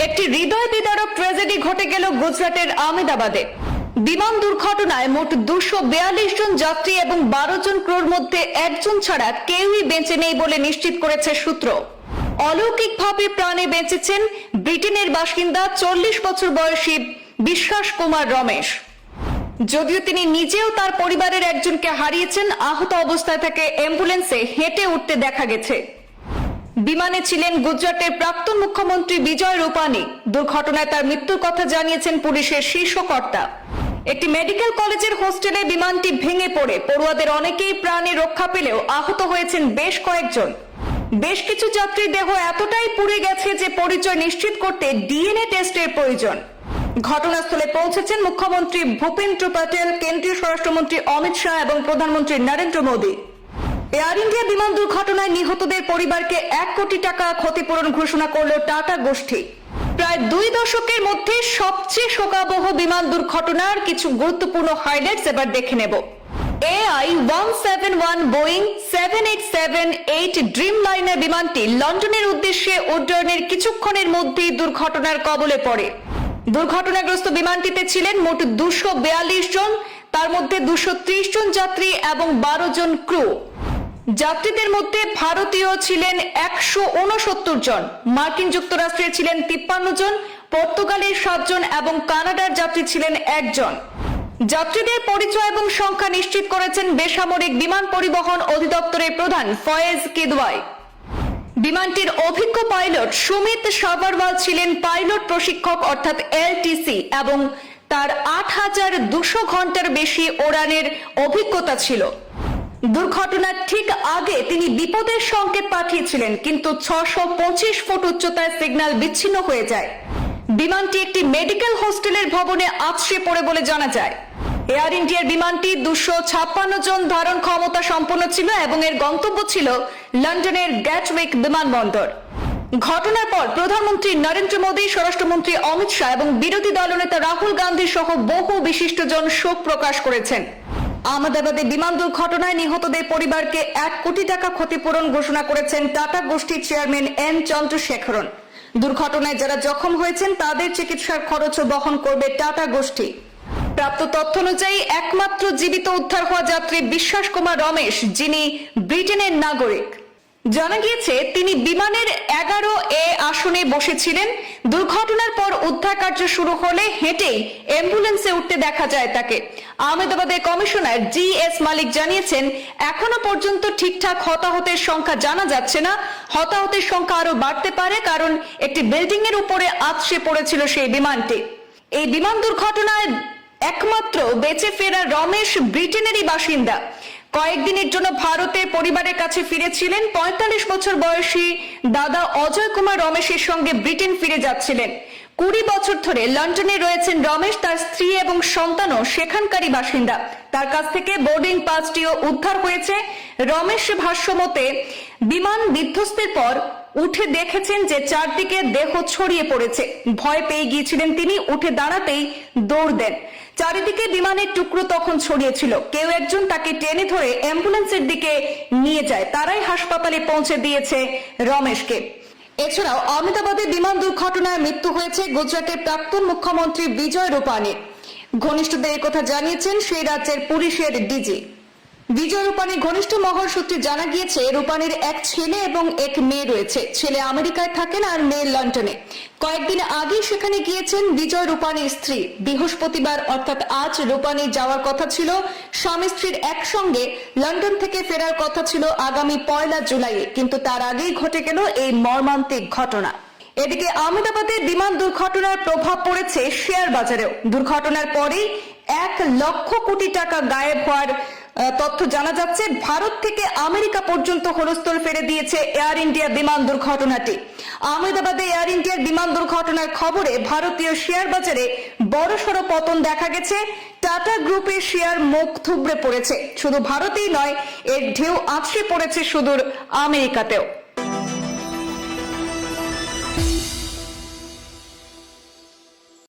একটি হৃদয় বিদারক ট্র্যাজেডি ঘটে গেল গুজরাটের আহমেদাবাদে। বিমান দুর্ঘটনায় মোট 242 জন যাত্রী এবং 12 জন ক্রুর মধ্যে একজন ছাড়া কেউই বেঁচে নেই বলে নিশ্চিত করেছে সূত্র। অলৌকিকভাবে প্রাণে বেঁচেছেন ব্রিটেনের বাসিন্দা 40 বছর বয়সী বিশ্বাস কুমার রমেশ। যদিও তিনি নিজেও তার পরিবারের একজনকে হারিয়েছেন, আহত অবস্থায় তাকে অ্যাম্বুলেন্সে হেঁটে উঠতে দেখা গেছে। বিমানে ছিলেন গুজরাটের প্রাক্তন মুখ্যমন্ত্রী বিজয় রূপানী। দুর্ঘটনায় তার মৃত্যুর কথা জানিয়েছেন পুলিশের শীর্ষ কর্তা। একটি মেডিকেল কলেজের হোস্টেলে বিমানটি ভেঙে পড়ে পড়ুয়াদের অনেকেই প্রাণে রক্ষা পেলেও আহত হয়েছেন বেশ কয়েকজন। বেশ কিছু যাত্রীর দেহ এতটাই পুড়ে গেছে যে পরিচয় নিশ্চিত করতে ডিএনএ টেস্টের প্রয়োজন। ঘটনাস্থলে পৌঁছেছেন মুখ্যমন্ত্রী ভূপেন্দ্র প্যাটেল, কেন্দ্রীয় স্বরাষ্ট্রমন্ত্রী অমিত শাহ এবং প্রধানমন্ত্রী নরেন্দ্র মোদী। এয়ার ইন্ডিয়া বিমান দুর্ঘটনায় নিহতদের পরিবারকে 1 কোটি টাকা ক্ষতিপূরণ ঘোষণা করল টাটা গোষ্ঠী। প্রায় 2 দশকের মধ্যে সবচেয়ে শোকাবহ বিমান দুর্ঘটনার কিছু গুরুত্বপূর্ণ হাইলাইটস এবার দেখে নেব। AI-171 বোয়িং 7878 ড্রিমলাইনার বিমানটি লন্ডনের উদ্দেশ্যে উড্ডয়নের কিছুক্ষণের মধ্যেই দুর্ঘটনার কবলে পড়ে। দুর্ঘটনাগ্রস্ত বিমানটিতে ছিলেন মোট 242 জন, তার মধ্যে 230 জন যাত্রী এবং 12 জন ক্রু। যাত্রীদের মধ্যে ভারতীয় ছিলেন 169 জন, মার্কিন যুক্তরাষ্ট্রের ছিলেন 53 জন, পর্তুগালের 7 জন এবং কানাডার যাত্রী ছিলেন 1 জন। যাত্রীদের পরিচয় এবং সংখ্যা নিশ্চিত করেছেন বেসামরিক বিমান পরিবহন অধিদপ্তরের প্রধান ফয়েজ কিদওয়াই। বিমানটির অভিজ্ঞ পাইলট সুমিত সাভারওয়াল ছিলেন পাইলট প্রশিক্ষক অর্থাৎ এলটিসি এবং তার 8200 ঘন্টার বেশি ওড়ানের অভিজ্ঞতা ছিল। দুর্ঘটনার ঠিক আগে তিনি বিপদের সংকেত পাঠিয়েছিলেন, কিন্তু 625 ফুট উচ্চতায় সিগন্যাল বিচ্ছিন্ন হয়ে যায়। বিমানটি একটি মেডিকেল হোস্টেলের ভবনে আছড়ে পড়ে বলে জানা যায়। এয়ার ইন্ডিয়ার বিমানটি 256 জন ধারণ ক্ষমতা সম্পন্ন ছিল এবং এর গন্তব্য ছিল লন্ডনের গ্যাটউইক বিমানবন্দর। ঘটনার পর প্রধানমন্ত্রী নরেন্দ্র মোদী, স্বরাষ্ট্রমন্ত্রী অমিত শাহ এবং বিরোধী দলনেতা রাহুল গান্ধী সহ বহু বিশিষ্টজন শোক প্রকাশ করেছেন। আহমেদাবাদে বিমান দুর্ঘটনায় নিহতদের পরিবারকে 1 কোটি টাকা ক্ষতিপূরণ ঘোষণা করেছেন টাটা গোষ্ঠীর চেয়ারম্যান এন চন্দ্রশেখরন। দুর্ঘটনায় যারা জখম হয়েছেন তাদের চিকিৎসার খরচও বহন করবে টাটা গোষ্ঠী। প্রাপ্ত তথ্য অনুযায়ী একমাত্র জীবিত উদ্ধার হওয়া যাত্রী বিশ্বাস কুমার রমেশ, যিনি ব্রিটেনের নাগরিক। জানা গিয়েছে তিনি বিমানের 11A আসনে বসেছিলেন। দুর্ঘটনার পর উদ্ধার কার্য শুরু হলে হেঁটেই অ্যাম্বুলেন্সে উঠতে দেখা যায় তাকে। আহমেদাবাদের কমিশনার GS মালিক জানিয়েছেন, এখনো পর্যন্ত ঠিকঠাক হতাহতের সংখ্যা জানা যাচ্ছে না। হতাহতের সংখ্যা আরো বাড়তে পারে, কারণ একটি বিল্ডিং এর উপরে আছড়ে পড়েছিল সেই বিমানটি। এই বিমান দুর্ঘটনায় একমাত্র বেঁচে ফেরা রমেশ ব্রিটেনেরই বাসিন্দা। কয়েকদিনের জন্য ভারতের পরিবারের কাছে ফিরেছিলেন। 45 বছর বয়সী দাদা অজয় কুমার রমেশের সঙ্গে ব্রিটেন ফিরে যাচ্ছিলেন। 20 বছর ধরে লন্ডনে রয়েছেন রমেশ। তার স্ত্রী এবং সন্তানও সেখানকারই বাসিন্দা। তার কাছ থেকে বোর্ডিং পাসটিও উদ্ধার হয়েছে। রমেশ ভাষ্যমতে, বিমান বিধ্বস্তের পর উঠে দেখেছেন যে চারদিকে দেহ ছড়িয়ে পড়েছে। ভয় পেয়ে গিয়েছিলেন তিনি। উঠে দাঁড়াতেই দৌড় দেন। চারিদিকে বিমানের টুকরো তখন ছড়িয়েছিল। কেউ একজন তাকে টেনে ধরে অ্যাম্বুলেন্সের দিকে নিয়ে যায়। তারাই হাসপাতালে পৌঁছে দিয়েছে রমেশকে। এছাড়াও আহমেদাবাদে বিমান দুর্ঘটনায় মৃত্যু হয়েছে গুজরাটের প্রাক্তন মুখ্যমন্ত্রী বিজয় রূপানী। ঘনিষ্ঠদের কথা জানিয়েছেন সেই রাজ্যের পুলিশের ডিজি। বিজয় রূপানীর ঘনিষ্ঠ মহল সূত্রে জানা গিয়েছে, রূপানীর 1 ছেলে এবং 1 মেয়ে রয়েছে। ছেলে আমেরিকায় থাকেন আর মেয়ে লন্ডনে। কয়েকদিন আগে সেখানে গিয়েছেন বিজয় রূপানীর স্ত্রী। বৃহস্পতিবার অর্থাৎ আজ রূপানী যাওয়ার কথা ছিল। স্বামী স্ত্রীর একসঙ্গে লন্ডন থেকে ফেরার কথা ছিল আগামী 1 জুলাইয়ে, কিন্তু তার আগেই ঘটে গেল এই মর্মান্তিক ঘটনা। এদিকে আহমেদাবাদে বিমান দুর্ঘটনার প্রভাব পড়েছে শেয়ার বাজারেও। দুর্ঘটনার পরেই 1 লক্ষ কোটি টাকা গায়েব হওয়ার তথ্য জানা যাচ্ছে। ভারত থেকে আমেরিকা পর্যন্ত হুলস্থুল ফেলে দিয়েছে এয়ার ইন্ডিয়া বিমান দুর্ঘটনাটি। আহমেদাবাদে এয়ার ইন্ডিয়ার বিমান দুর্ঘটনার খবরে ভারতীয় শেয়ার বাজারে বড়সড় পতন দেখা গেছে। টাটা গ্রুপের শেয়ার মুখ থুবড়ে পড়েছে। শুধু ভারতেই নয়, এর ঢেউ আছড়ে পড়েছে সুদূর আমেরিকাতেও।